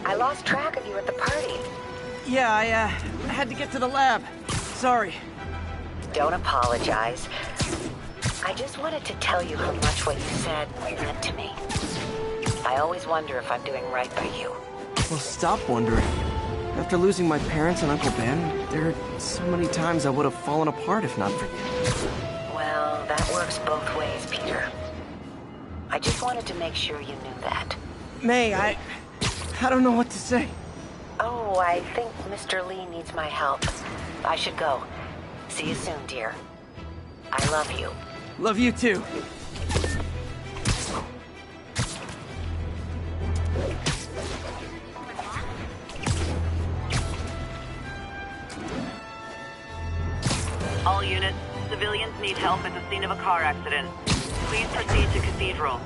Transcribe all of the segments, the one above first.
I lost track of you at the party. Yeah, I had to get to the lab. Sorry. Don't apologize. I just wanted to tell you how much what you said meant to me. I always wonder if I'm doing right by you. Well, stop wondering. After losing my parents and Uncle Ben, there are so many times I would have fallen apart if not for you. Well, that works both ways, Peter. I just wanted to make sure you knew that. May, I don't know what to say. Oh, I think Mr. Lee needs my help. I should go. See you soon, dear. I love you. Love you too. All units, civilians need help at the scene of a car accident. Please proceed to Cathedral.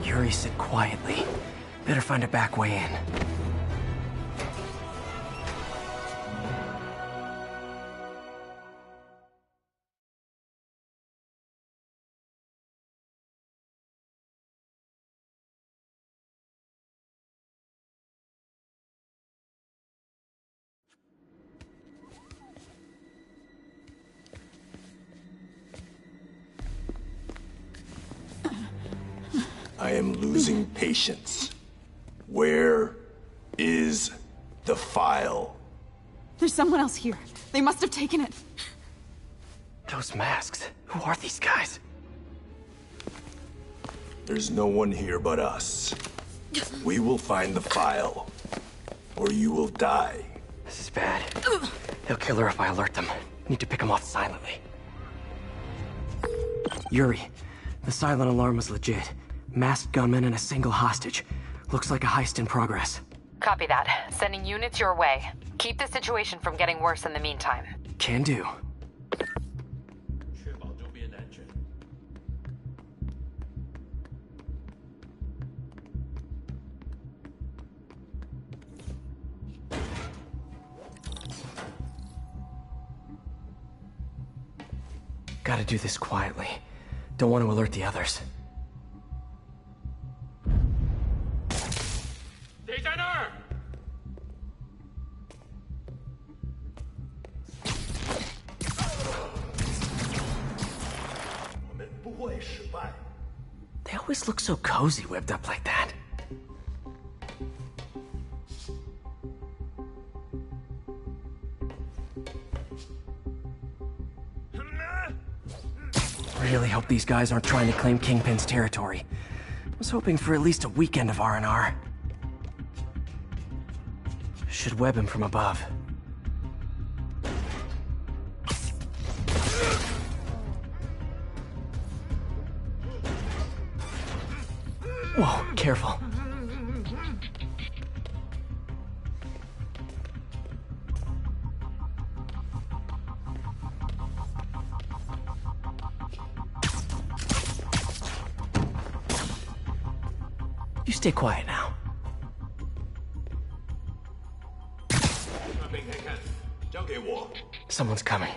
Yuri, sit quietly. Better find a back way in. I am losing patience. Where is the file? There's someone else here. They must have taken it. Those masks. Who are these guys? There's no one here but us. We will find the file, or you will die. This is bad. They'll kill her if I alert them. Need to pick them off silently. Yuri, the silent alarm was legit. Masked gunmen and a single hostage. Looks like a heist in progress. Copy that. Sending units your way. Keep the situation from getting worse in the meantime. Can do. Gotta do this quietly. Don't want to alert the others. They always look so cozy whipped up like that. Really hope these guys aren't trying to claim Kingpin's territory. I was hoping for at least a weekend of R&R. Should web him from above. Whoa, careful. You stay quiet now. Someone's coming.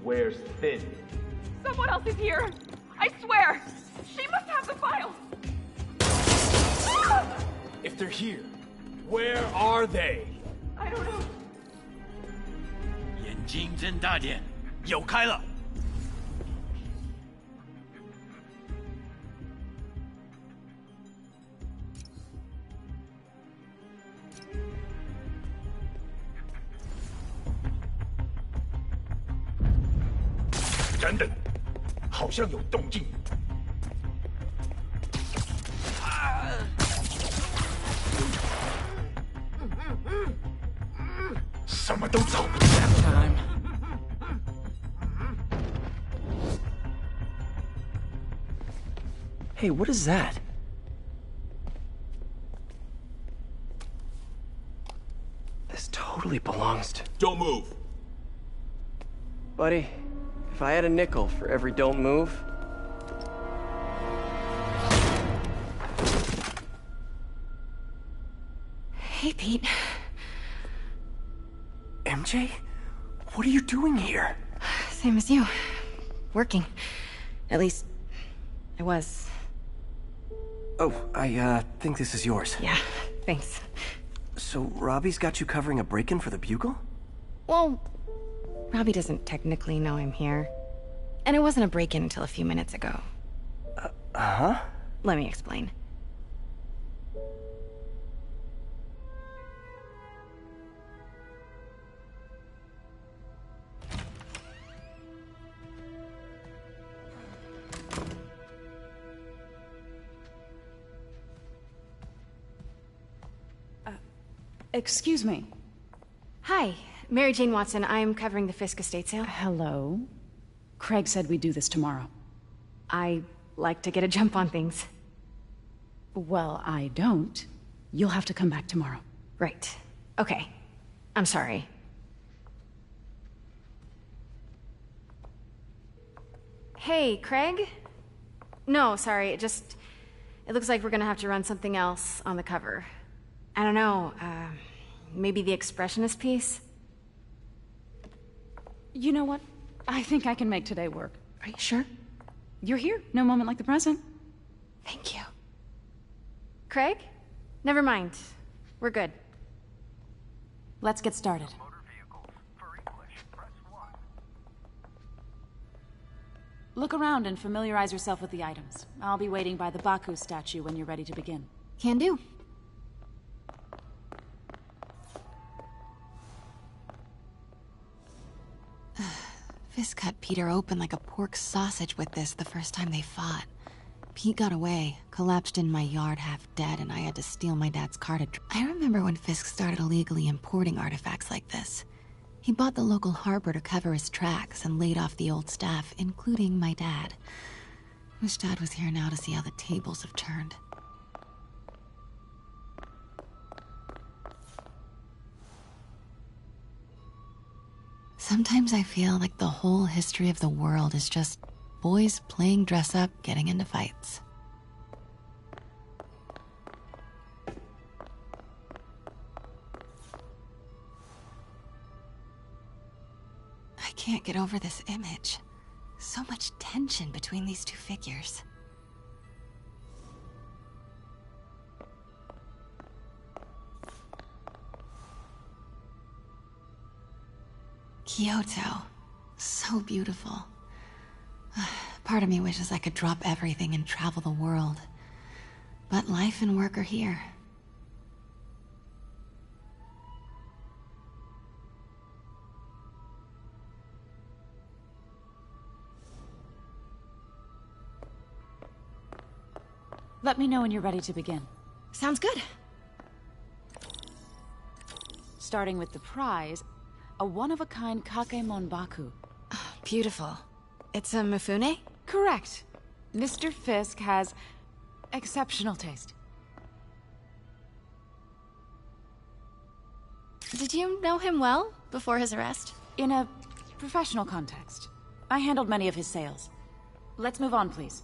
Wears thin. Someone else is here. I swear. She must have the file. If they're here, where are they? I don't know. 眼睛睁大点，有开了。等等，好像有动静。什么都走不 Time. Hey, what is that? This totally belongs to... Don't move. Buddy, if I had a nickel for every don't move... Hey, Pete. MJ? What are you doing here? Same as you. Working. At least, I was. Oh, I think this is yours. Yeah, thanks. So, Robbie's got you covering a break-in for the Bugle? Well, Robbie doesn't technically know I'm here. And it wasn't a break-in until a few minutes ago. Uh-huh? Let me explain. Excuse me. Hi, Mary Jane Watson. I'm covering the Fisk estate sale. Hello. Craig said we'd do this tomorrow. I like to get a jump on things. Well, I don't. You'll have to come back tomorrow. Right. Okay. I'm sorry. Hey, Craig? No, sorry, it looks like we're gonna have to run something else on the cover. I don't know, maybe the expressionist piece? You know what? I think I can make today work. Are you sure? You're here. No moment like the present. Thank you. Craig? Never mind. We're good. Let's get started. Look around and familiarize yourself with the items. I'll be waiting by the Baku statue when you're ready to begin. Can do. Fisk cut Peter open like a pork sausage with this the first time they fought. Pete got away, collapsed in my yard half dead, and I had to steal my dad's car to... I remember when Fisk started illegally importing artifacts like this. He bought the local harbor to cover his tracks and laid off the old staff, including my dad. Wish Dad was here now to see how the tables have turned. Sometimes I feel like the whole history of the world is just boys playing dress-up, getting into fights. I can't get over this image. So much tension between these two figures. Kyoto. So beautiful. Part of me wishes I could drop everything and travel the world. But life and work are here. Let me know when you're ready to begin. Sounds good. Starting with the prize, a one-of-a-kind Kakemon Baku. Oh, beautiful. It's a Mifune? Correct. Mr. Fisk has exceptional taste. Did you know him well before his arrest? In a professional context. I handled many of his sales. Let's move on, please.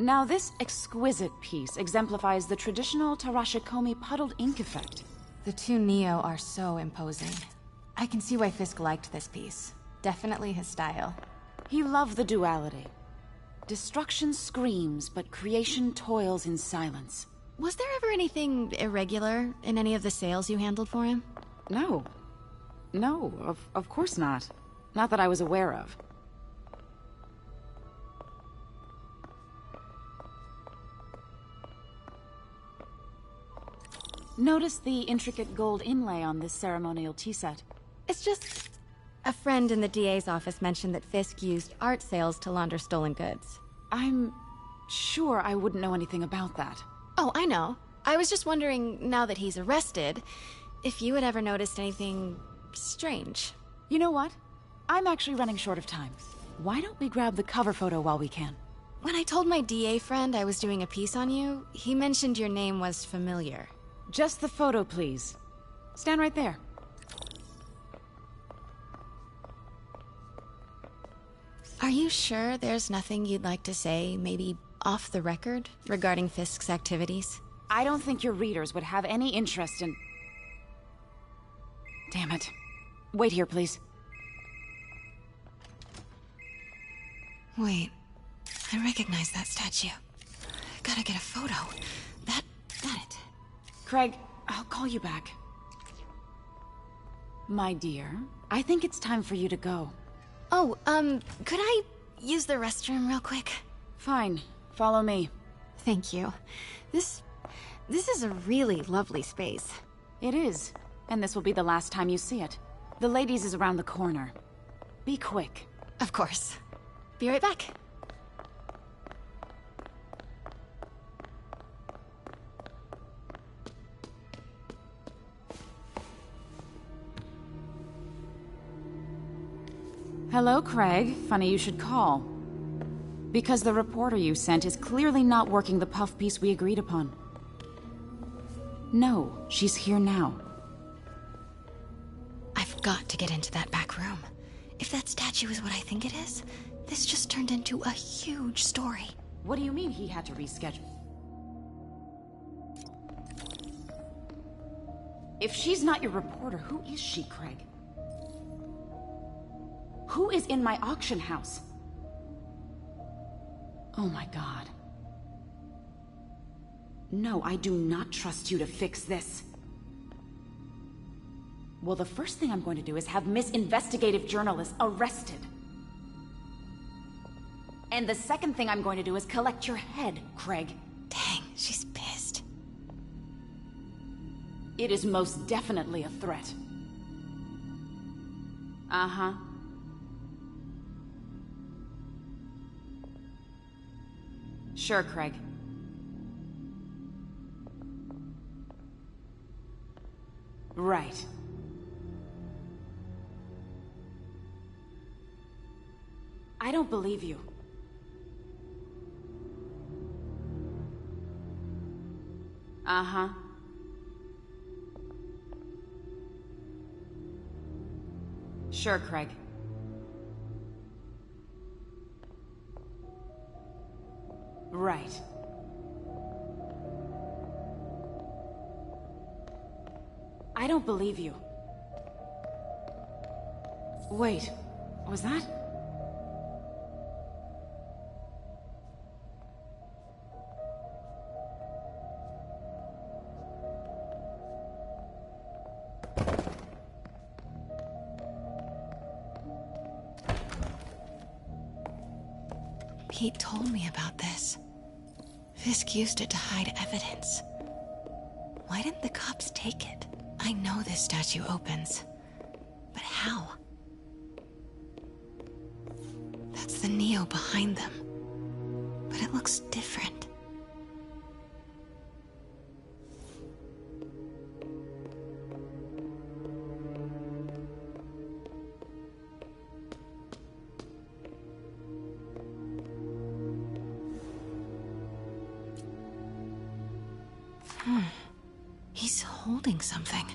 Now this exquisite piece exemplifies the traditional Tarashikomi puddled ink effect. The two Neo are so imposing. I can see why Fisk liked this piece. Definitely his style. He loved the duality. Destruction screams, but creation toils in silence. Was there ever anything irregular in any of the sales you handled for him? No. No, of course not. Not that I was aware of. Notice the intricate gold inlay on this ceremonial tea set. It's just... a friend in the DA's office mentioned that Fisk used art sales to launder stolen goods. I'm sure I wouldn't know anything about that. Oh, I know. I was just wondering, now that he's arrested, if you had ever noticed anything strange. You know what? I'm actually running short of time. Why don't we grab the cover photo while we can? When I told my DA friend I was doing a piece on you, he mentioned your name was familiar. Just the photo, please. Stand right there. Are you sure there's nothing you'd like to say, maybe off the record, regarding Fisk's activities? I don't think your readers would have any interest in... Damn it. Wait here, please. Wait. I recognize that statue. Gotta get a photo. Got it. Craig, I'll call you back. My dear, I think it's time for you to go. Oh, could I use the restroom real quick? Fine. Follow me. Thank you. This is a really lovely space. It is. And this will be the last time you see it. The ladies is around the corner. Be quick. Of course. Be right back. Hello, Craig. Funny you should call. Because the reporter you sent is clearly not working the puff piece we agreed upon. No, she's here now. I've got to get into that back room. If that statue is what I think it is, this just turned into a huge story. What do you mean he had to reschedule? If she's not your reporter, who is she, Craig? Who is in my auction house? Oh my god. No, I do not trust you to fix this. Well, the first thing I'm going to do is have Miss Investigative Journalist arrested. And the second thing I'm going to do is collect your head, Craig. Dang, she's pissed. It is most definitely a threat. Uh-huh. Sure, Craig. Right. I don't believe you. Uh-huh. Sure, Craig. Right. I don't believe you. Wait, was that? Pete told me about this. Fisk used it to hide evidence. Why didn't the cops take it? I know this statue opens, but how? That's the Neo behind them, but it looks different. He's holding something.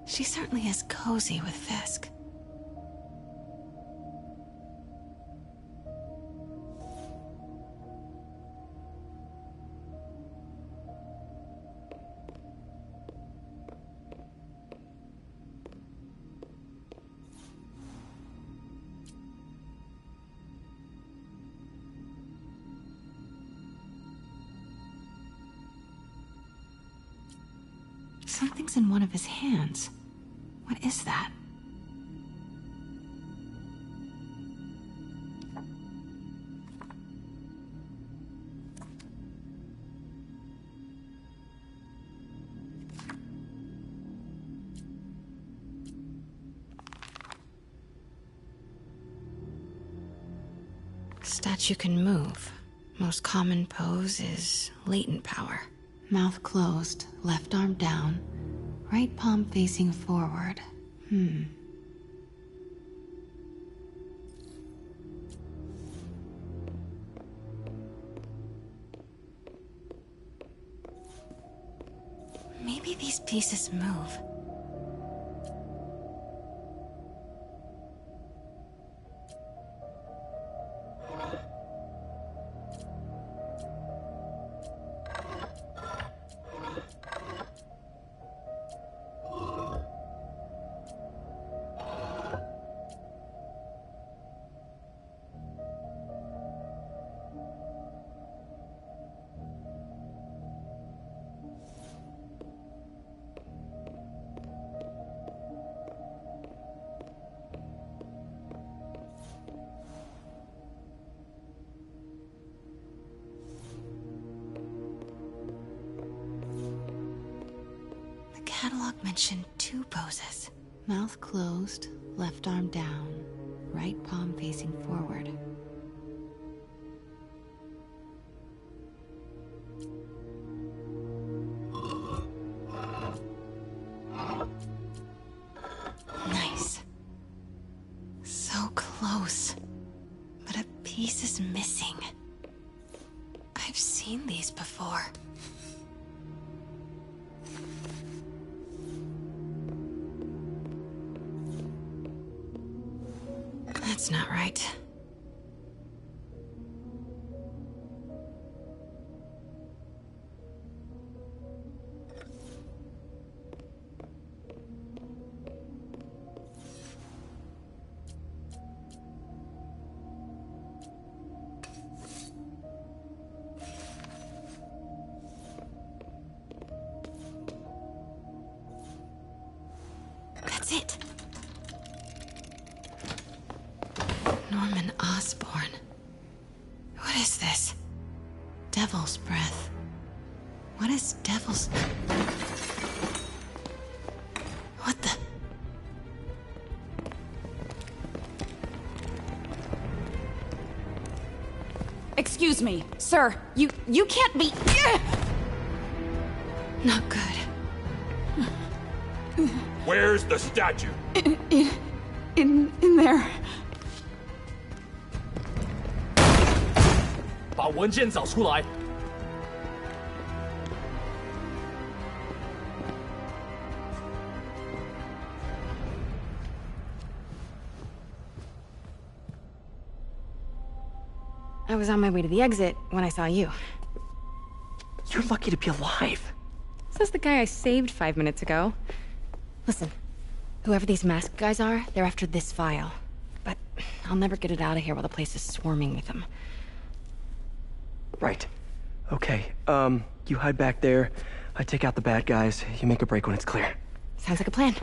She certainly is cozy with Fisk. Something's in one of his hands. What is that? Statue can move. Most common pose is latent power. Mouth closed, left arm down, right palm facing forward. Maybe these pieces move. The catalog mentioned 2 poses. Mouth closed, left arm down, right palm facing forward. Nice. So close. But a piece is missing. I've seen these before. That's not right. That's it. Norman Osborn. What is this? Devil's breath. What is devil's... What the... Excuse me, sir. You can't be... Not good. Where's the statue? In there. 把文件找出来。I was on my way to the exit when I saw you. You're lucky to be alive. Says the guy I saved 5 minutes ago. Listen, whoever these masked guys are, they're after this file. But I'll never get it out of here while the place is swarming with them. Right. Okay, you hide back there. I take out the bad guys. You make a break when it's clear. Sounds like a plan.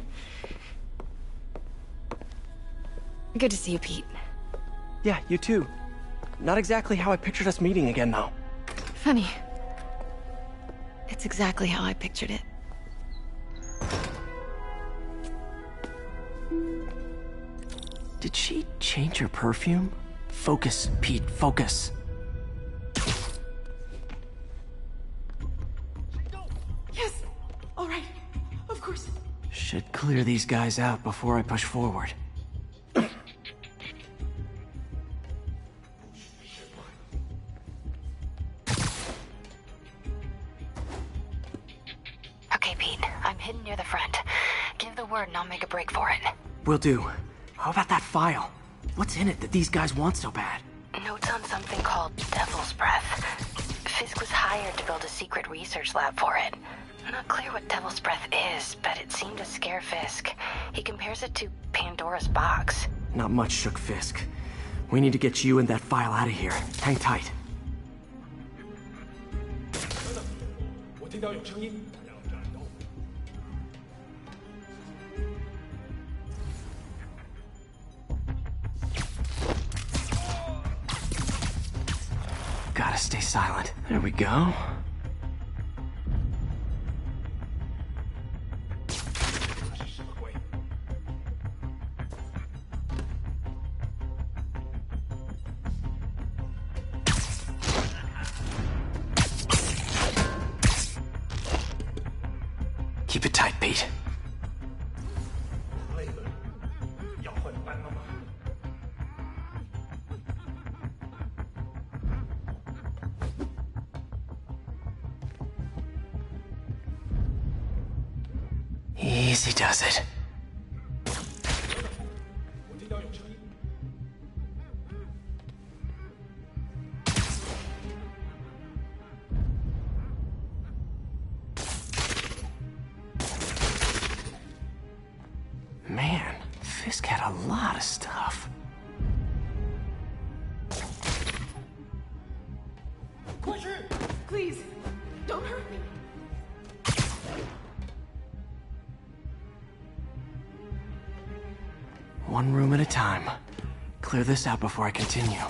Good to see you, Pete. Yeah, you too. Not exactly how I pictured us meeting again, though. Funny. It's exactly how I pictured it. Did she change her perfume? Focus, Pete, focus. Yes! All right. Of course. Should clear these guys out before I push forward. Okay, Pete. I'm hidden near the front. Give the word and I'll make a break for it. Will do. How about that file? What's in it that these guys want so bad? Notes on something called Devil's Breath. Fisk was hired to build a secret research lab for it. Not clear what Devil's Breath is, but it seemed to scare Fisk. He compares it to Pandora's box. Not much shook Fisk. We need to get you and that file out of here. Hang tight. 我听到有声音。stay silent. There we go. Keep it tight, Pete. Easy does it. Man, Fisk had a lot of stuff. Please, don't hurt me. One room at a time. Clear this out before I continue.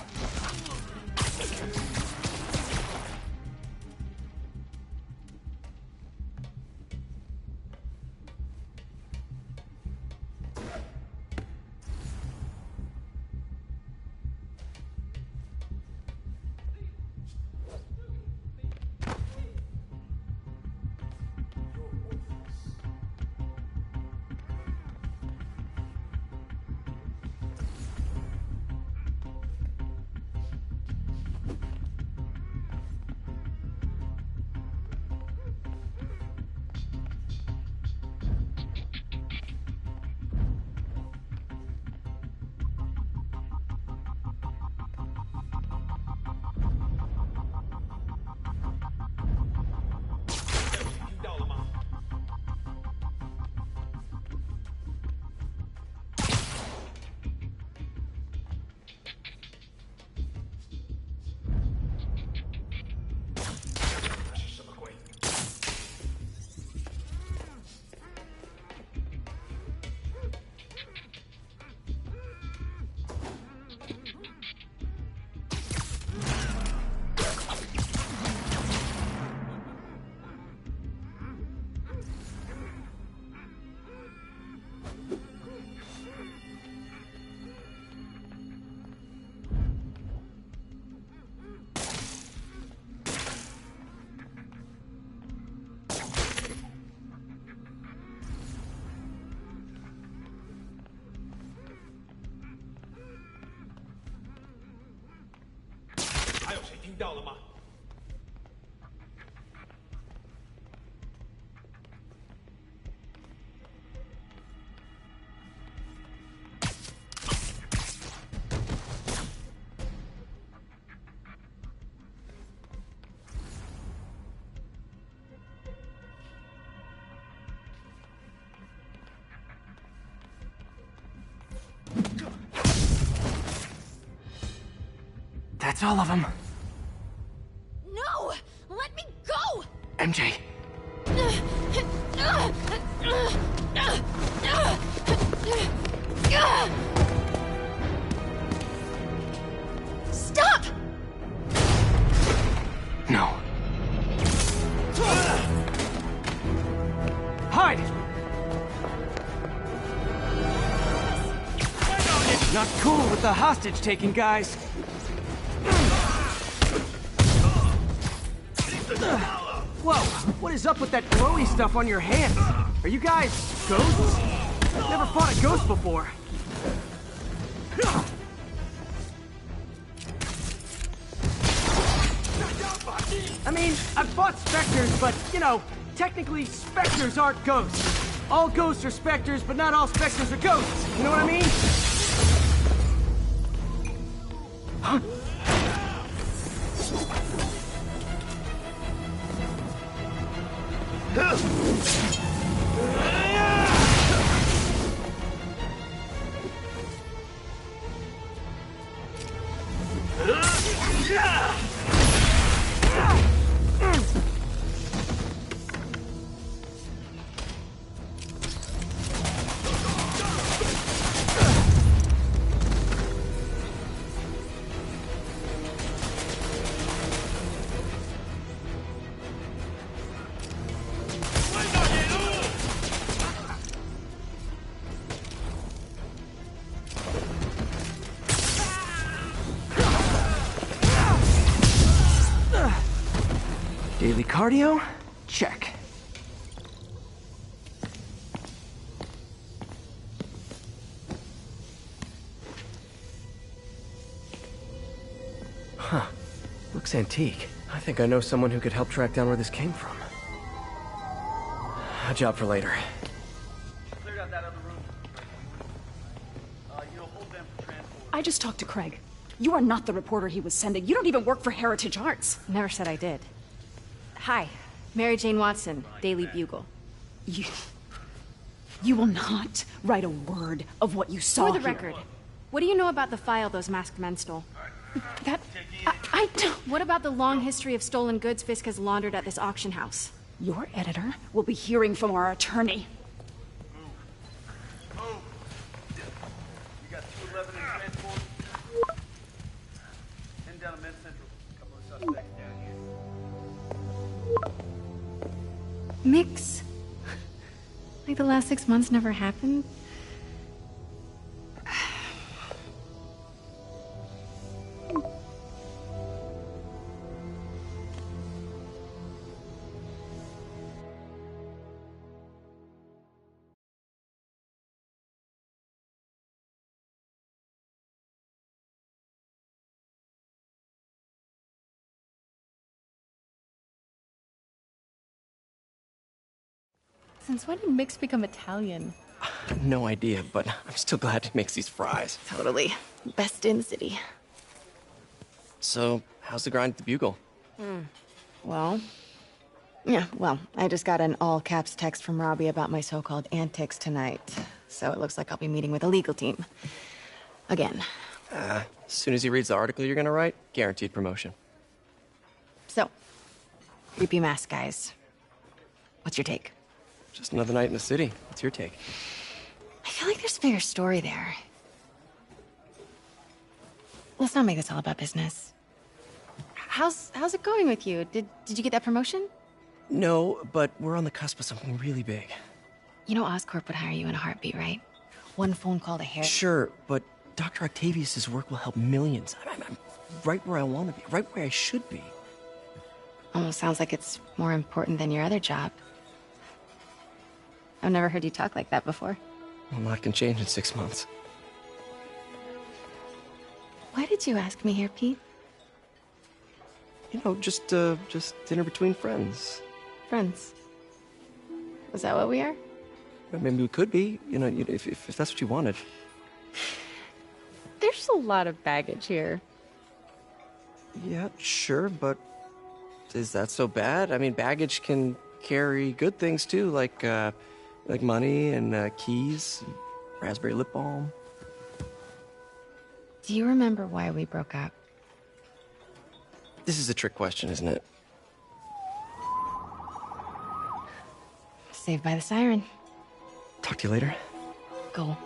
That's all of them. No! Let me go! MJ. Stop! No. Hide! Not cool with the hostage taking, guys. Whoa, what is up with that glowy stuff on your hands? Are you guys ghosts? Never fought a ghost before. I mean, I've fought specters, but, you know, technically specters aren't ghosts. All ghosts are specters, but not all specters are ghosts. You know what I mean? Huh? Daily cardio? Check. Huh. Looks antique. I think I know someone who could help track down where this came from. A job for later. Cleared out that other room. Hold them for transport. I just talked to Craig. You are not the reporter he was sending. You don't even work for Heritage Arts. Never said I did. Hi, Mary Jane Watson, Daily Bugle. You will not write a word of what you saw For the here. record, what do you know about the file those masked men stole? I don't... What about the long history of stolen goods Fisk has laundered at this auction house? Your editor will be hearing from our attorney. Move. You got 211 in transport. Heading down to Med Central. A couple of suspects down here. Mix? Like the last 6 months never happened? Since when did Mix become Italian? No idea, but I'm still glad he makes these fries. Totally. Best in the city. So, how's the grind at the Bugle? Well, I just got an all-caps text from Robbie about my so-called antics tonight. So it looks like I'll be meeting with a legal team. Again. As soon as he reads the article you're gonna write, guaranteed promotion. So, creepy mask guys. What's your take? Just another night in the city. What's your take? I feel like there's a bigger story there. Let's not make this all about business. How's it going with you? Did you get that promotion? No, but we're on the cusp of something really big. You know Oscorp would hire you in a heartbeat, right? One phone call to Harry. Sure, but Dr. Octavius's work will help millions. I'm right where I want to be, right where I should be. Almost sounds like it's more important than your other job. I've never heard you talk like that before. A lot can change in 6 months. Why did you ask me here, Pete? You know, just dinner between friends. Friends. Is that what we are? Well, maybe we could be, you know, if that's what you wanted. There's a lot of baggage here. Yeah, sure, but is that so bad? I mean, baggage can carry good things too, like money and keys, and raspberry lip balm. Do you remember why we broke up? This is a trick question, isn't it? Saved by the siren. Talk to you later. Go.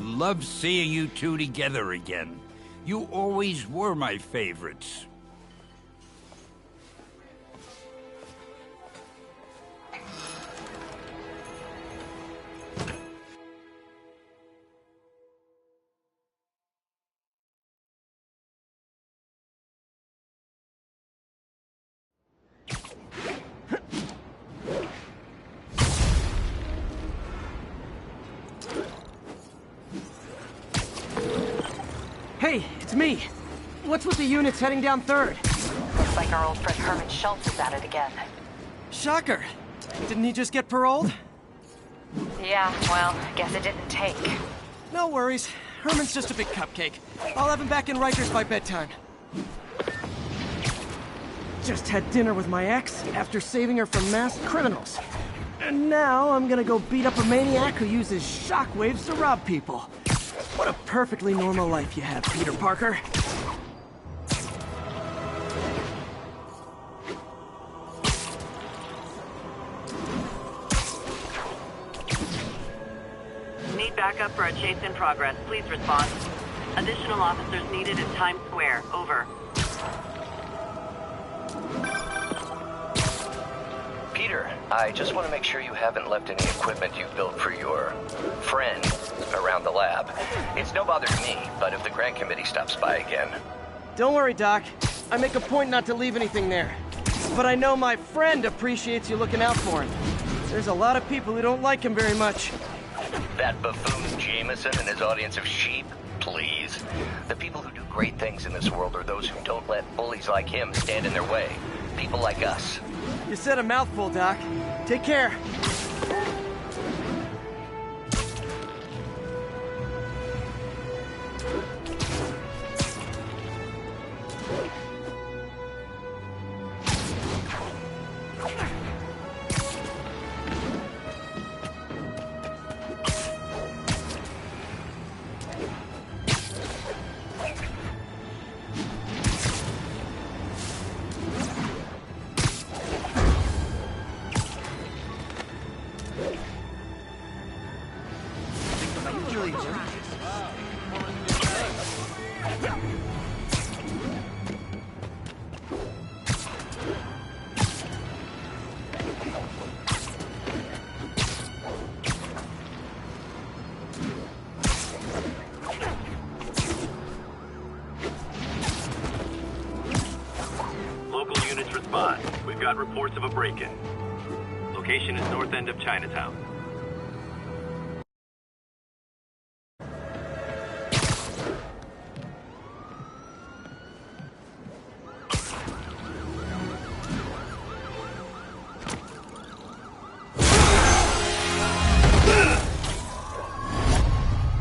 Love seeing you two together again. You always were my favorites. Hey, it's me. What's with the units heading down 3rd? Looks like our old friend Herman Schultz is at it again. Shocker. Didn't he just get paroled? Yeah, well, guess it didn't take. No worries. Herman's just a big cupcake. I'll have him back in Rikers by bedtime. Just had dinner with my ex after saving her from masked criminals. And now I'm gonna go beat up a maniac who uses shockwaves to rob people. What a perfectly normal life you have, Peter Parker. Need backup for a chase in progress. Please respond. Additional officers needed in Times Square. Over. Peter, Peter. I just want to make sure you haven't left any equipment you've built for your friend around the lab. It's no bother to me, but if the grant committee stops by again... Don't worry, Doc. I make a point not to leave anything there. But I know my friend appreciates you looking out for him. There's a lot of people who don't like him very much. That buffoon Jameson and his audience of sheep? Please. The people who do great things in this world are those who don't let bullies like him stand in their way. People like us. You said a mouthful, Doc. Take care. Local units respond. We've got reports of a break-in. Location is north end of Chinatown.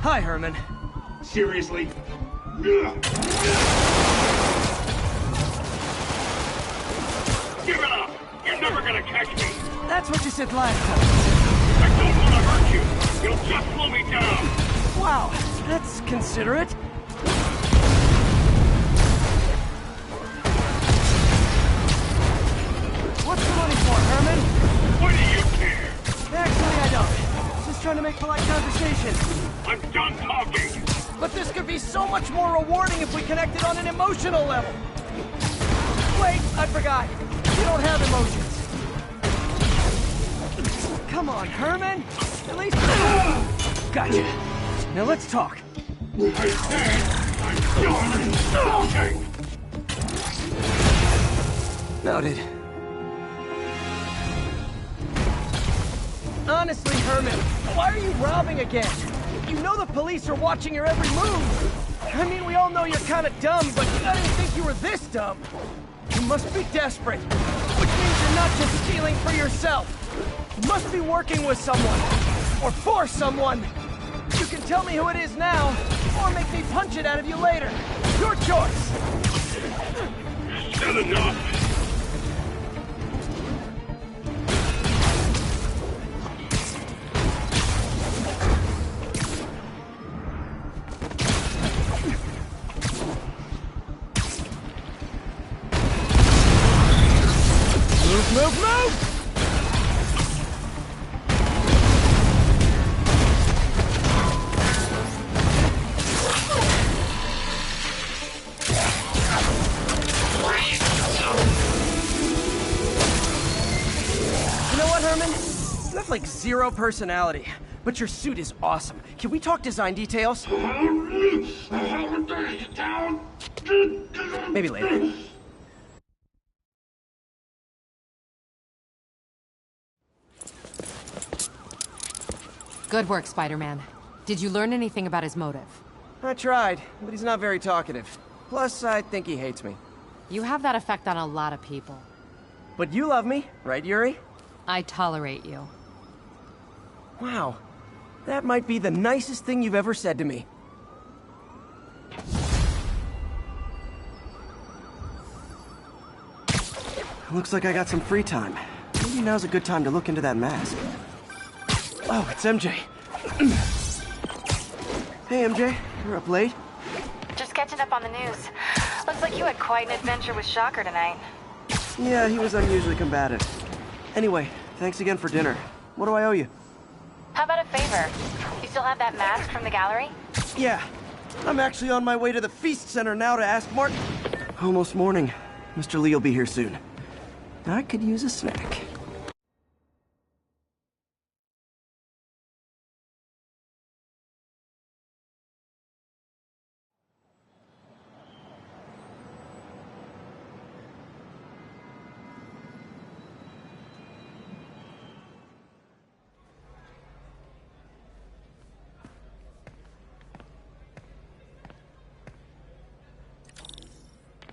Hi, Herman. Seriously? Give it up! You're never gonna catch me! That's what you said last time. I don't want to hurt you! You'll just slow me down! Wow, that's considerate. What's the money for, Herman? What do you care? Actually, I don't. Just trying to make polite conversation. I'm done talking! But this could be so much more rewarding if we connected on an emotional level. Wait, I forgot. You don't have emotions. Come on, Herman. At least... Gotcha. Now let's talk. I said I'm done talking! Noted. Honestly, Herman, why are you robbing again? You know the police are watching your every move. I mean, we all know you're kind of dumb, but I didn't think you were this dumb. You must be desperate, which means you're not just stealing for yourself. You must be working with someone, or for someone. You can tell me who it is now, or make me punch it out of you later. Your choice. Is that enough? Move, move! You know what, Herman? You have like zero personality, but your suit is awesome. Can we talk design details? Maybe later. Good work, Spider-Man. Did you learn anything about his motive? I tried, but he's not very talkative. Plus, I think he hates me. You have that effect on a lot of people. But you love me, right, Yuri? I tolerate you. Wow. That might be the nicest thing you've ever said to me. Looks like I got some free time. Maybe now's a good time to look into that mask. Oh, it's MJ. Hey, MJ. You're up late? Just catching up on the news. Looks like you had quite an adventure with Shocker tonight. Yeah, he was unusually combative. Anyway, thanks again for dinner. What do I owe you? How about a favor? You still have that mask from the gallery? Yeah. I'm actually on my way to the Feast Center now to ask Martin... Almost morning. Mr. Lee will be here soon. I could use a snack.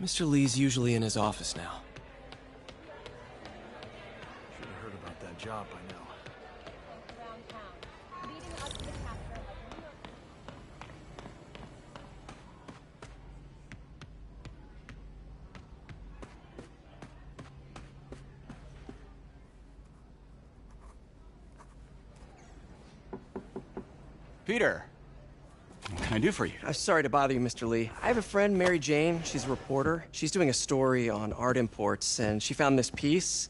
Mr. Lee's usually in his office now. Should have heard about that job by now. Peter, what can I do for you? I'm sorry to bother you, Mr. Lee. I have a friend, Mary Jane. She's a reporter. She's doing a story on art imports, and she found this piece.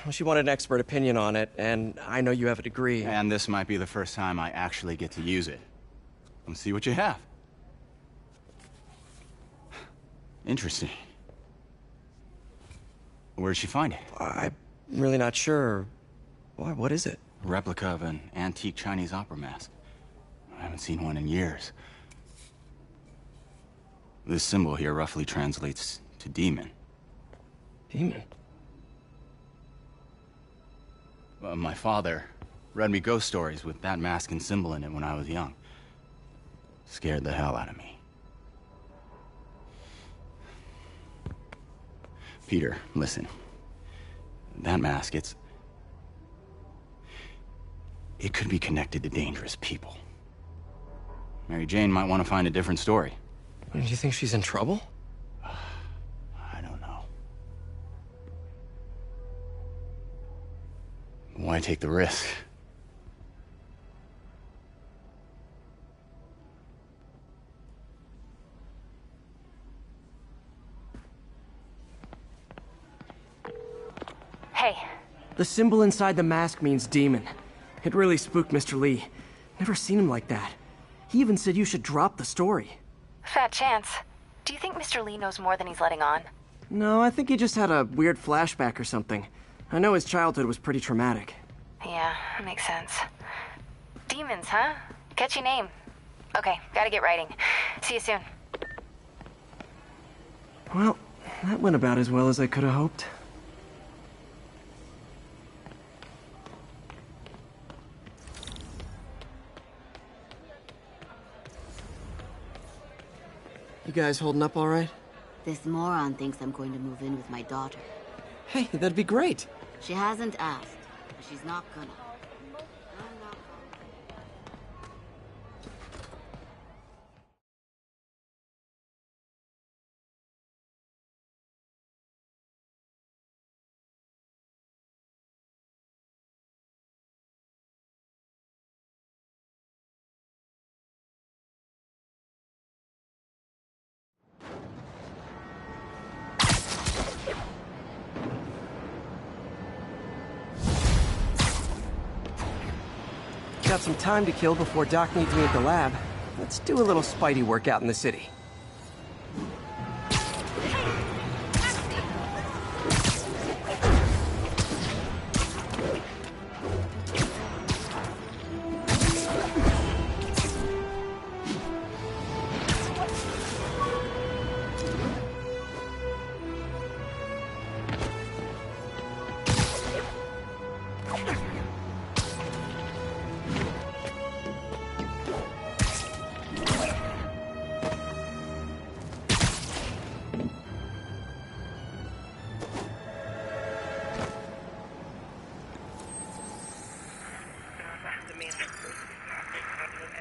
Well, she wanted an expert opinion on it, and I know you have a degree. And this might be the first time I actually get to use it. Let's see what you have. Interesting. Where'd she find it? I'm really not sure. Why, what is it? A replica of an antique Chinese opera mask. I haven't seen one in years. This symbol here roughly translates to demon. Demon? My father read me ghost stories with that mask and symbol in it when I was young. Scared the hell out of me. Peter, listen. That mask, it could be connected to dangerous people. Mary Jane might want to find a different story. Do you think she's in trouble? I don't know. Why take the risk? Hey. The symbol inside the mask means demon. It really spooked Mr. Lee. Never seen him like that. He even said you should drop the story. Fat chance. Do you think Mr. Lee knows more than he's letting on? No, I think he just had a weird flashback or something. I know his childhood was pretty traumatic. Yeah, makes sense. Demons, huh? Catchy name. Okay, gotta get writing. See you soon. Well, that went about as well as I could have hoped. You guys holding up all right? This moron thinks I'm going to move in with my daughter. Hey, that'd be great. She hasn't asked, but she's not gonna. Got some time to kill before Doc needs me at the lab. Let's do a little Spidey workout in the city.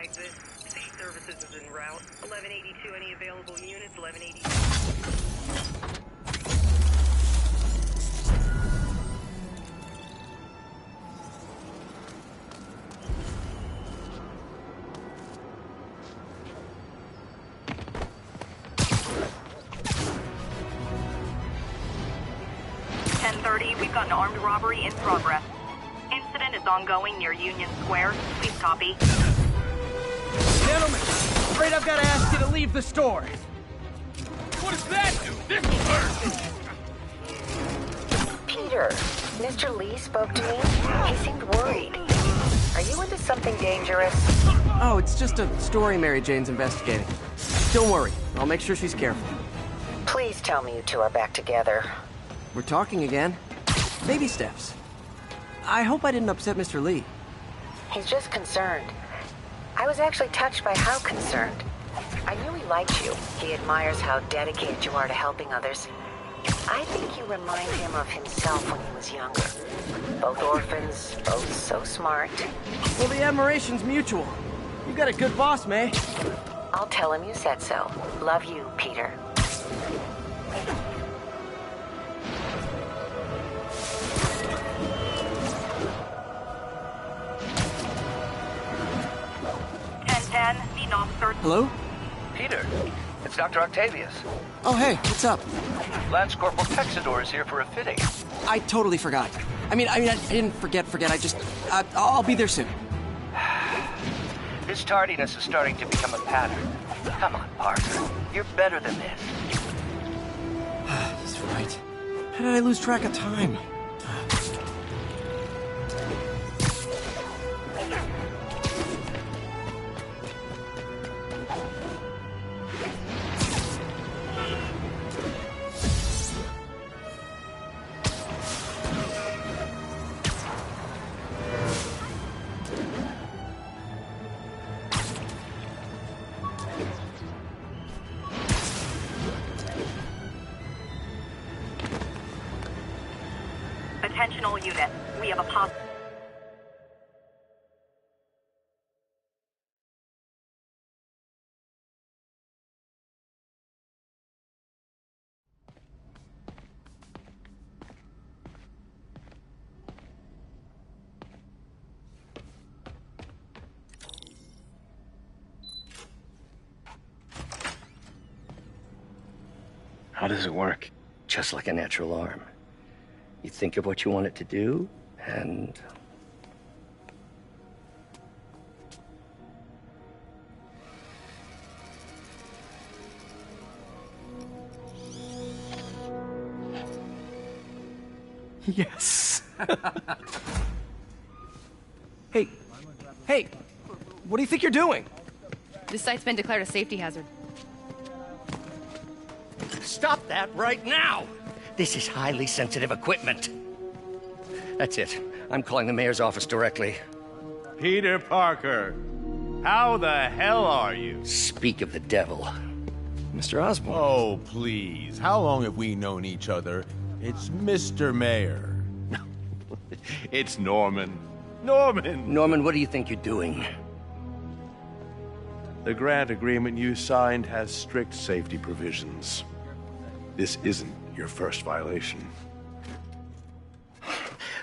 Exit. State services is en route. 1182, any available units? 1182. We've got an armed robbery in progress. Incident is ongoing near Union Square. Please copy. Gentlemen, afraid I've got to ask you to leave the store. What does that do? This will hurt! Peter, Mr. Lee spoke to me. He seemed worried. Are you into something dangerous? Oh, it's just a story Mary Jane's investigating. Don't worry, I'll make sure she's careful. Please tell me you two are back together. We're talking again. Baby steps. I hope I didn't upset Mr. Lee. He's just concerned. I was actually touched by how concerned. I knew he liked you. He admires how dedicated you are to helping others. I think you remind him of himself when he was younger. Both orphans, both so smart. Well, the admiration's mutual. You got a good boss, May. I'll tell him you said so. Love you, Peter. Need officer. Hello? Peter, it's Dr. Octavius. Oh, hey, what's up? Lance Corporal Texador is here for a fitting. I totally forgot. I didn't forget. I'll be there soon. His tardiness is starting to become a pattern. Come on, Parker. You're better than this. He's right. How did I lose track of time? Attention all units. We have a pop. How does it work? Just like a natural arm. You think of what you want it to do, and... Yes. Hey, what do you think you're doing? This site's been declared a safety hazard. Stop that right now! This is highly sensitive equipment. That's it. I'm calling the mayor's office directly. Peter Parker, how the hell are you? Speak of the devil. Mr. Osborn. Oh, please. How long have we known each other? It's Mr. Mayor. It's Norman. Norman! Norman, what do you think you're doing? The grant agreement you signed has strict safety provisions. This isn't your first violation.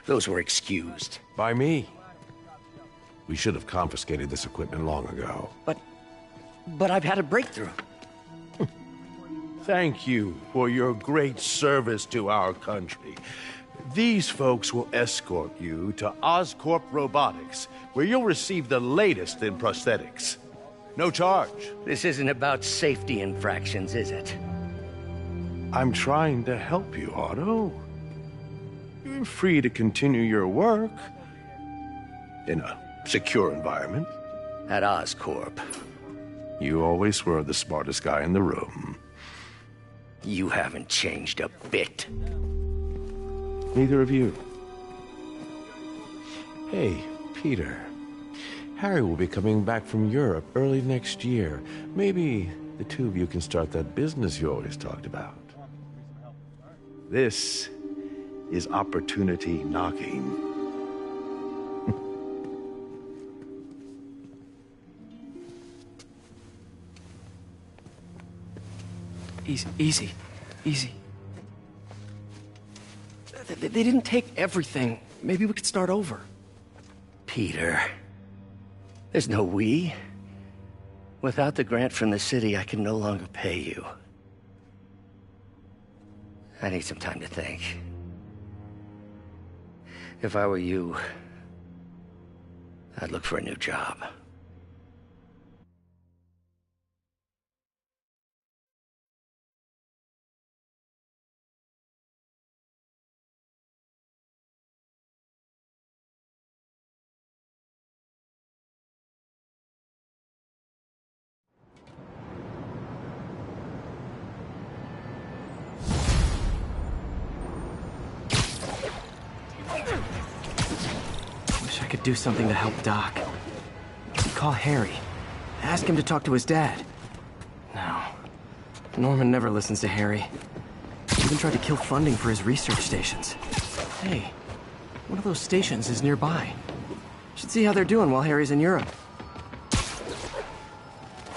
Those were excused. By me. We should have confiscated this equipment long ago. But I've had a breakthrough. Thank you for your great service to our country. These folks will escort you to Oscorp Robotics, where you'll receive the latest in prosthetics. No charge. This isn't about safety infractions, is it? I'm trying to help you, Otto. You're free to continue your work in a secure environment. At Oscorp. You always were the smartest guy in the room. You haven't changed a bit. Neither of you. Hey, Peter. Harry will be coming back from Europe early next year. Maybe the two of you can start that business you always talked about. This is opportunity knocking. Easy. They didn't take everything. Maybe we could start over. Peter, there's no we. Without the grant from the city, I can no longer pay you. I need some time to think. If I were you, I'd look for a new job. I could do something to help Doc. Call Harry. Ask him to talk to his dad. Norman never listens to Harry. He even tried to kill funding for his research stations. Hey, one of those stations is nearby. Should see how they're doing while Harry's in Europe.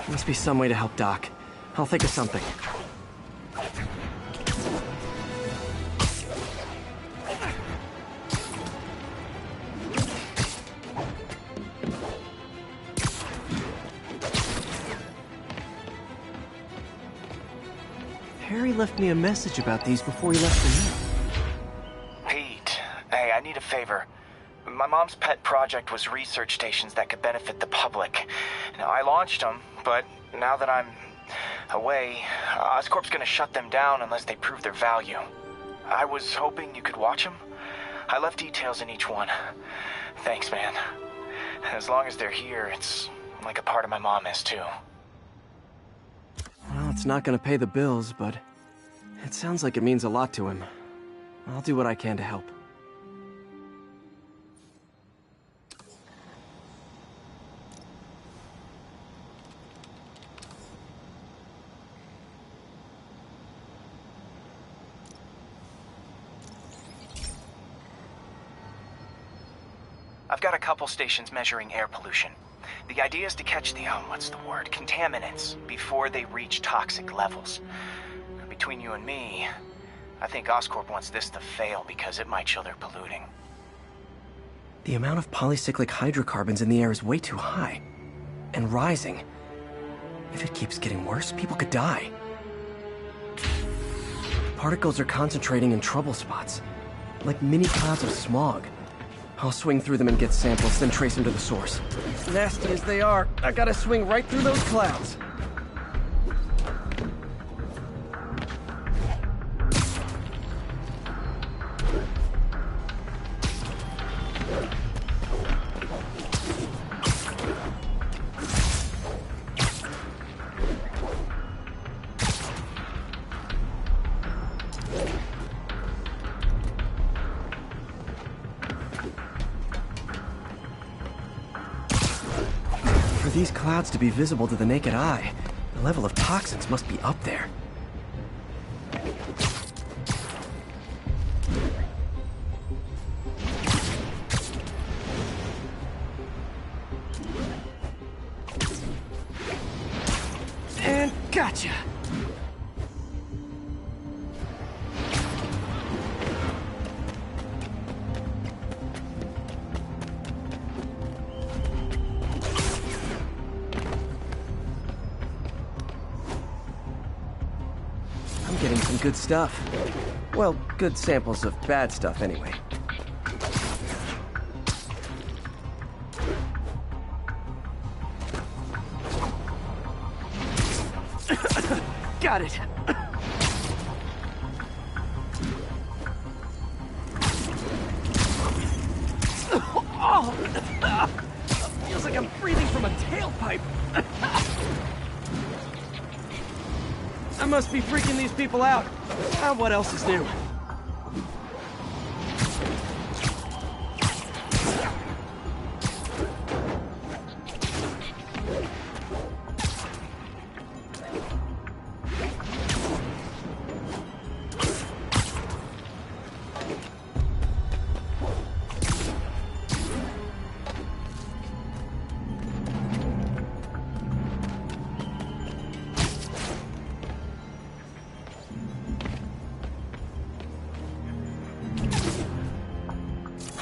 Must be some way to help Doc. I'll think of something. Harry left me a message about these before he left for me. Pete, hey, I need a favor. My mom's pet project was research stations that could benefit the public. Now, I launched them, but now that I'm away, Oscorp's gonna shut them down unless they prove their value. I was hoping you could watch them. I left details in each one. Thanks, man. As long as they're here, it's like a part of my mom is, too. Well, it's not gonna pay the bills, but it sounds like it means a lot to him. I'll do what I can to help. I've got a couple stations measuring air pollution. The idea is to catch the, contaminants before they reach toxic levels. Between you and me, I think Oscorp wants this to fail because it might show they're polluting. The amount of polycyclic hydrocarbons in the air is way too high. And rising. If it keeps getting worse, people could die. Particles are concentrating in trouble spots, like mini clouds of smog. I'll swing through them and get samples, then trace them to the source. Nasty as they are, I gotta swing right through those clouds. For these clouds to be visible to the naked eye, the level of toxins must be up there. And gotcha! Getting some good stuff. Well, good samples of bad stuff anyway. Got it! Oh! Feels like I'm breathing from a tailpipe! I must be freaking these people out. What else is new?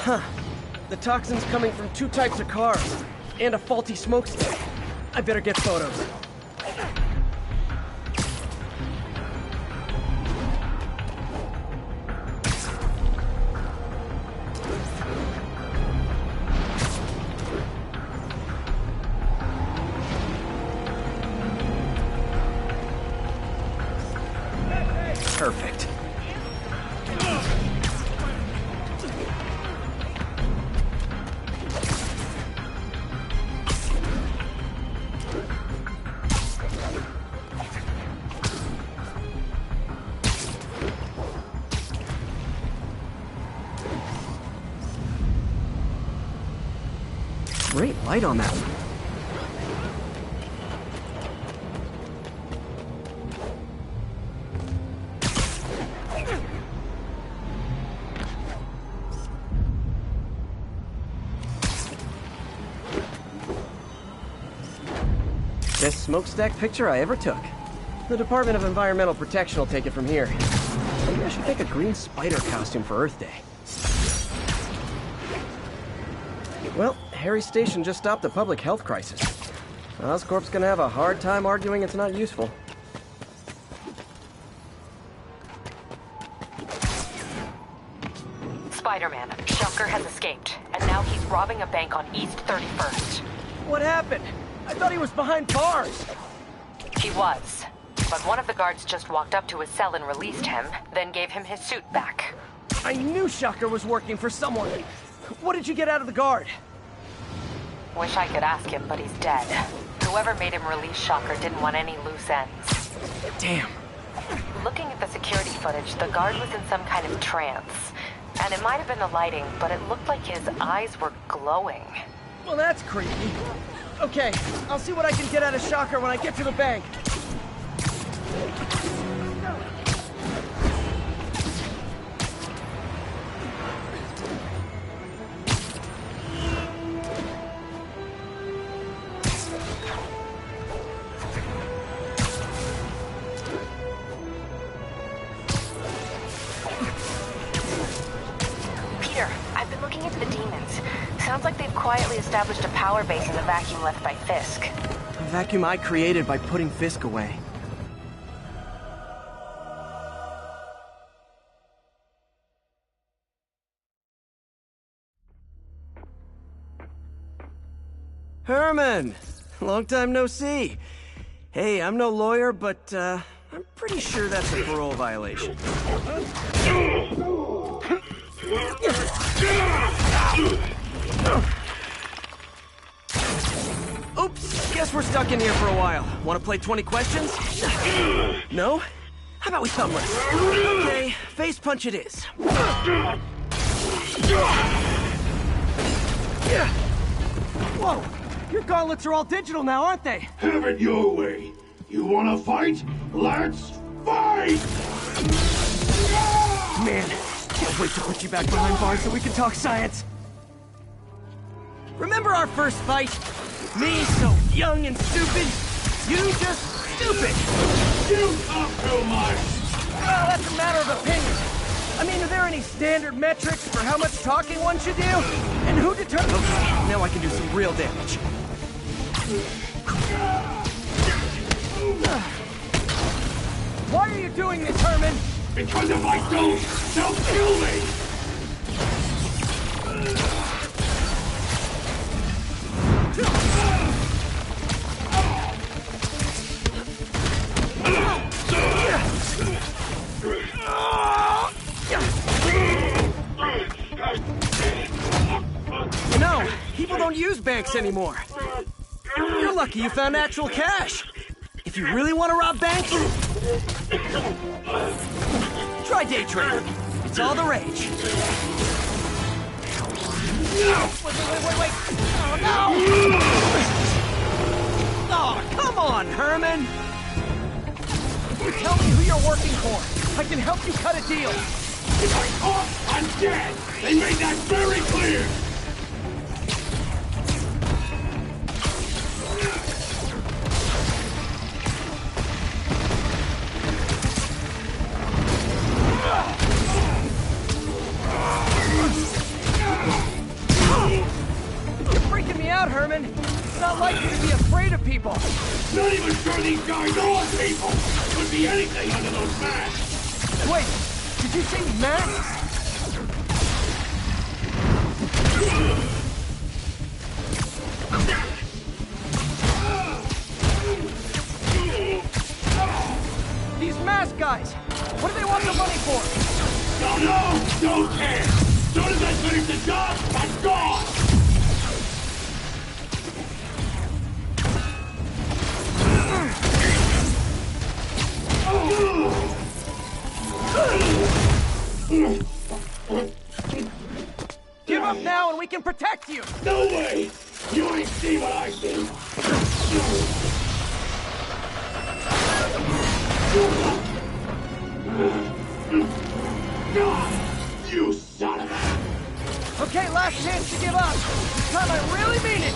Huh. The toxin's coming from two types of cars, and a faulty smokestack. I better get photos. Perfect. Great light on that one. Best smokestack picture I ever took. The Department of Environmental Protection will take it from here. Maybe I should make a green spider costume for Earth Day. Well, Harry Station just stopped a public health crisis. Oscorp's gonna have a hard time arguing it's not useful. Spider-Man, Shocker has escaped, and now he's robbing a bank on East 31st. What happened? I thought he was behind bars. He was, but one of the guards just walked up to his cell and released him, then gave him his suit back. I knew Shocker was working for someone. What did you get out of the guard? Wish I could ask him, but he's dead. Whoever made him release Shocker didn't want any loose ends. Damn. Looking at the security footage, the guard was in some kind of trance. And it might have been the lighting, but it looked like his eyes were glowing. Well, that's creepy. Okay, I'll see what I can get out of Shocker when I get to the bank. Sounds like they've quietly established a power base in the vacuum left by Fisk. A vacuum I created by putting Fisk away. Herman! Long time no see. Hey, I'm no lawyer, but, I'm pretty sure that's a parole violation. Oops, guess we're stuck in here for a while. Want to play 20 questions? No? How about we thumb wrestle? Okay, face punch it is. Whoa! Your gauntlets are all digital now, aren't they? Have it your way. You wanna fight? Let's fight! Man, can't wait to put you back behind bars so we can talk science. Remember our first fight? Me so young and stupid, you just stupid. You talk too much. Well, that's a matter of opinion. I mean, are there any standard metrics for how much talking one should do? And who determines... Okay, now I can do some real damage. Why are you doing this, Herman? Because if I don't, they'll kill me! You know, people don't use banks anymore. You're lucky you found actual cash. If you really want to rob banks, try day trading. It's all the rage. Wait. Oh, no! Oh, come on, Herman! If you tell me who you're working for, I can help you cut a deal. If I talk, I'm dead! They made that very clear! You're freaking me out, Herman. It's not like you to be afraid of people. Not even sure these guys are people! Could be anything under those masks! Wait, did you say masks? These mask guys, what do they want the money for? Don't know! Don't care! Soon as I finish the job, I'm gone! Give up now and we can protect you! No way! You ain't see what I see! You son of a... Okay, last chance to give up. This time I really mean it!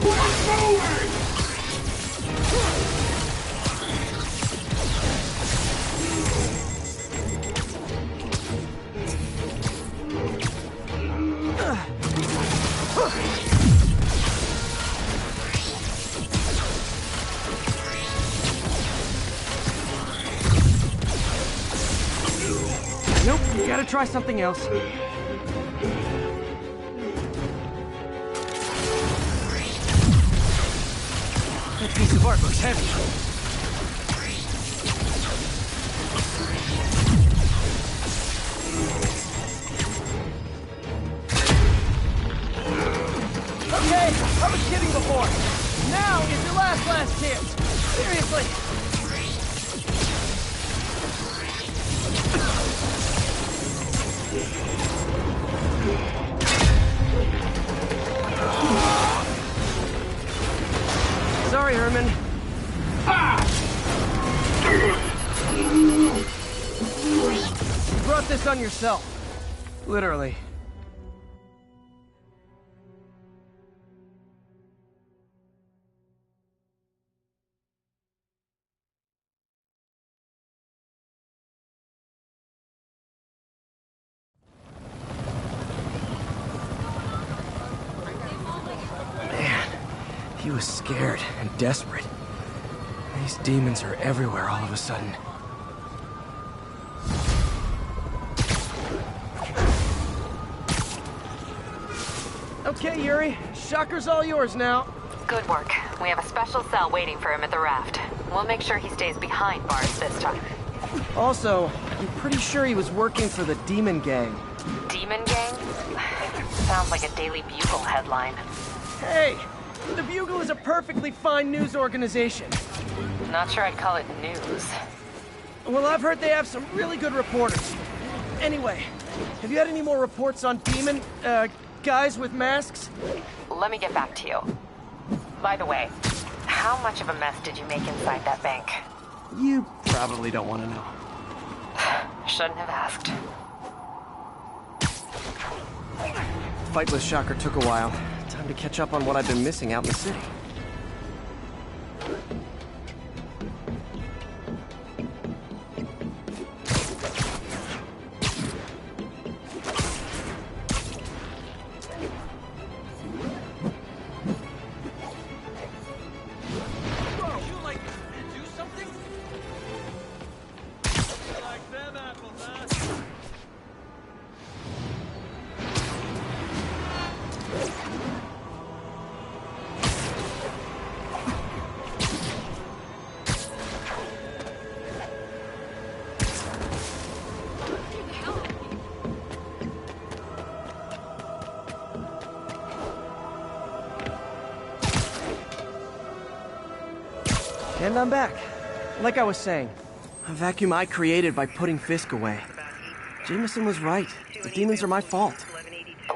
What's going? Nope, gotta try something else. That piece of art looks heavy. Okay, I was kidding before. Now is your last chance. Seriously. Sorry, Herman. You brought this on yourself. Literally. He was scared and desperate. These demons are everywhere all of a sudden. Okay, Yuri. Shocker's all yours now. Good work. We have a special cell waiting for him at the raft. We'll make sure he stays behind bars this time. Also, I'm pretty sure he was working for the Demon Gang. Demon Gang? Sounds like a Daily Bugle headline. Hey! The Bugle is a perfectly fine news organization. Not sure I'd call it news. Well, I've heard they have some really good reporters. Anyway, have you had any more reports on demon, guys with masks? Let me get back to you. By the way, how much of a mess did you make inside that bank? You probably don't want to know. Shouldn't have asked. Fight with Shocker took a while. Time to catch up on what I've been missing out in the city. And I'm back. Like I was saying, a vacuum I created by putting Fisk away. Jameson was right. The demons are my fault.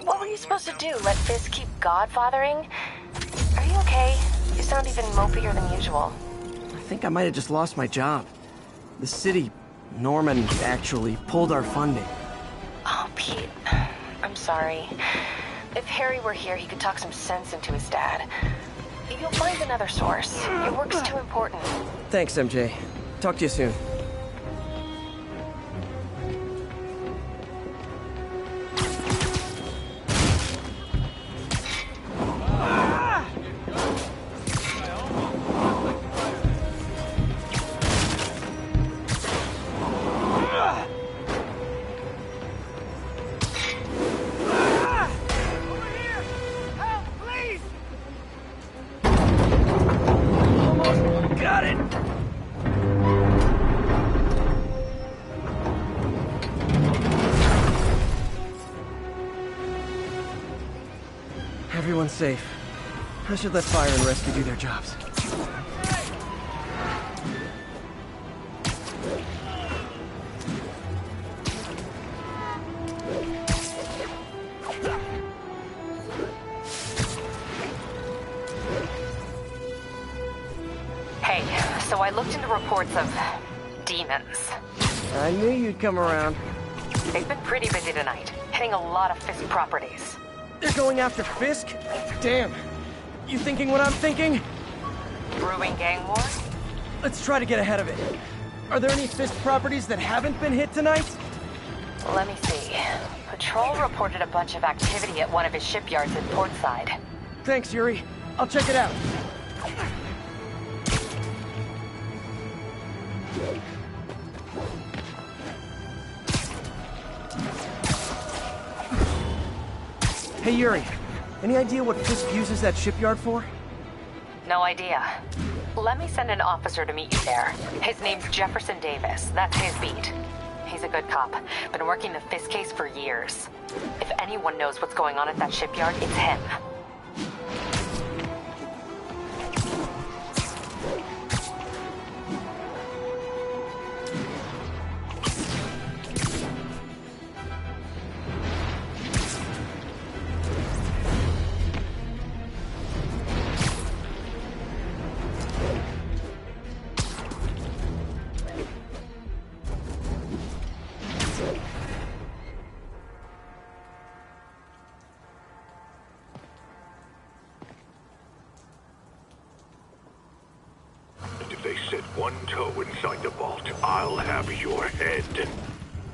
What were you supposed to do? Let Fisk keep godfathering? Are you okay? You sound even mopier than usual. I think I might have just lost my job. The city, Norman, actually pulled our funding. Oh, Pete. I'm sorry. If Harry were here, he could talk some sense into his dad. You'll find another source. Your work's too important. Thanks, MJ. Talk to you soon. Everyone's safe. I should let fire and rescue do their jobs. Hey, so I looked into reports of demons. I knew you'd come around. They've been pretty busy tonight, hitting a lot of Fisk properties. They're going after Fisk? Damn. You thinking what I'm thinking? Brewing gang war? Let's try to get ahead of it. Are there any Fisk properties that haven't been hit tonight? Let me see. Patrol reported a bunch of activity at one of his shipyards in Portside. Thanks, Yuri. I'll check it out. Hey, Yuri. Any idea what Fisk uses that shipyard for? No idea. Let me send an officer to meet you there. His name's Jefferson Davis. That's his beat. He's a good cop. Been working the Fisk case for years. If anyone knows what's going on at that shipyard, it's him.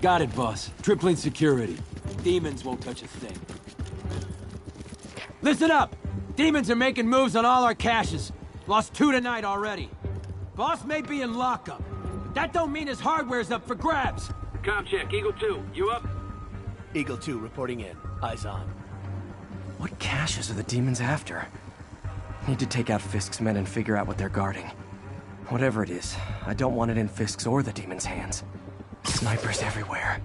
Got it, boss. Tripling security. Demons won't touch a thing. Listen up! Demons are making moves on all our caches. Lost 2 tonight already. Boss may be in lockup, but that don't mean his hardware's up for grabs. Com check, Eagle 2, you up? Eagle 2 reporting in. Eyes on. What caches are the demons after? Need to take out Fisk's men and figure out what they're guarding. Whatever it is, I don't want it in Fisk's or the demons' hands. Snipers everywhere.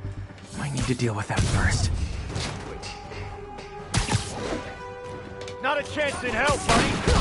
I need to deal with that first. Not a chance in hell, buddy!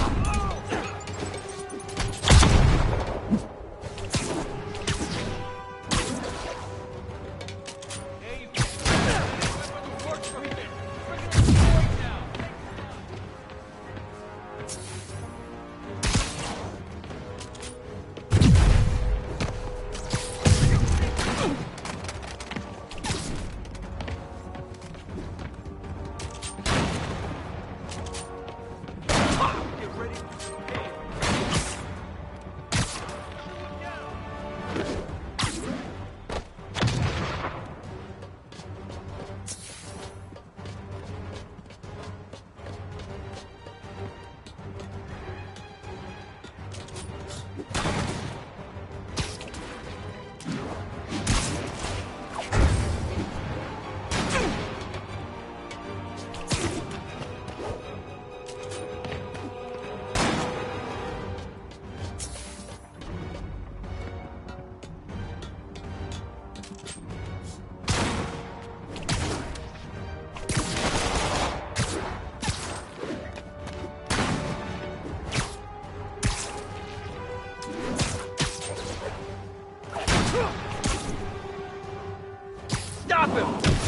Stop him!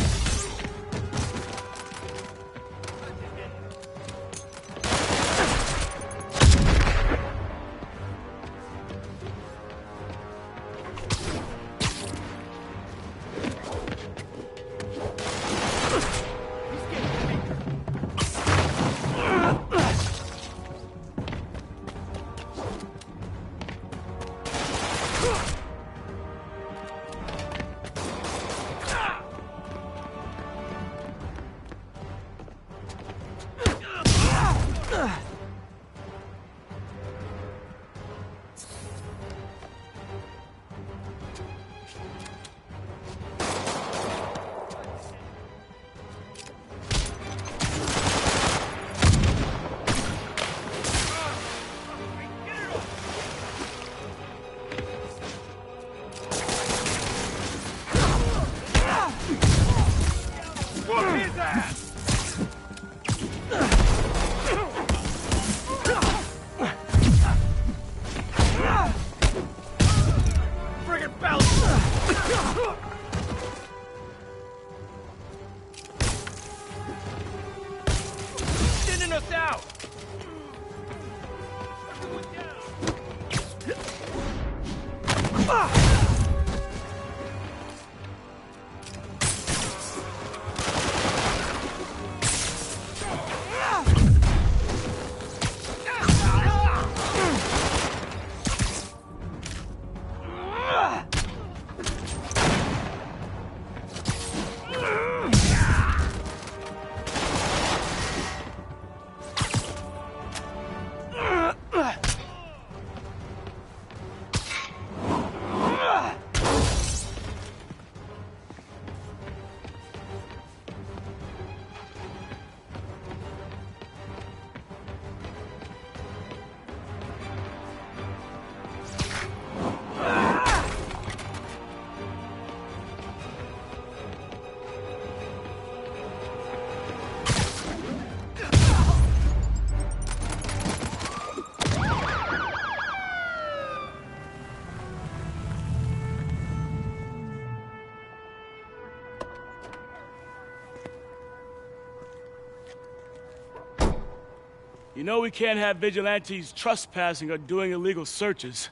You know we can't have vigilantes trespassing or doing illegal searches.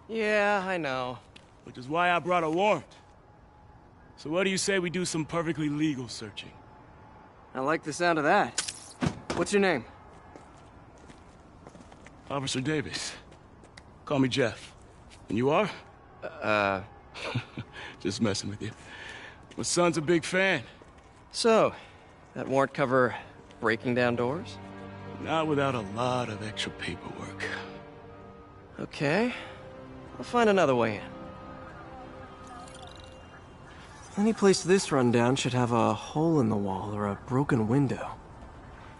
Yeah, I know. Which is why I brought a warrant. So what do you say we do some perfectly legal searching? I like the sound of that. What's your name? Officer Davis. Call me Jeff. And you are? Just messing with you. My son's a big fan. So, that warrant cover breaking down doors? Not without a lot of extra paperwork. Okay. I'll find another way in. Any place this rundown should have a hole in the wall or a broken window.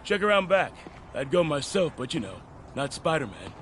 Check around back. I'd go myself, but you know, not Spider-Man.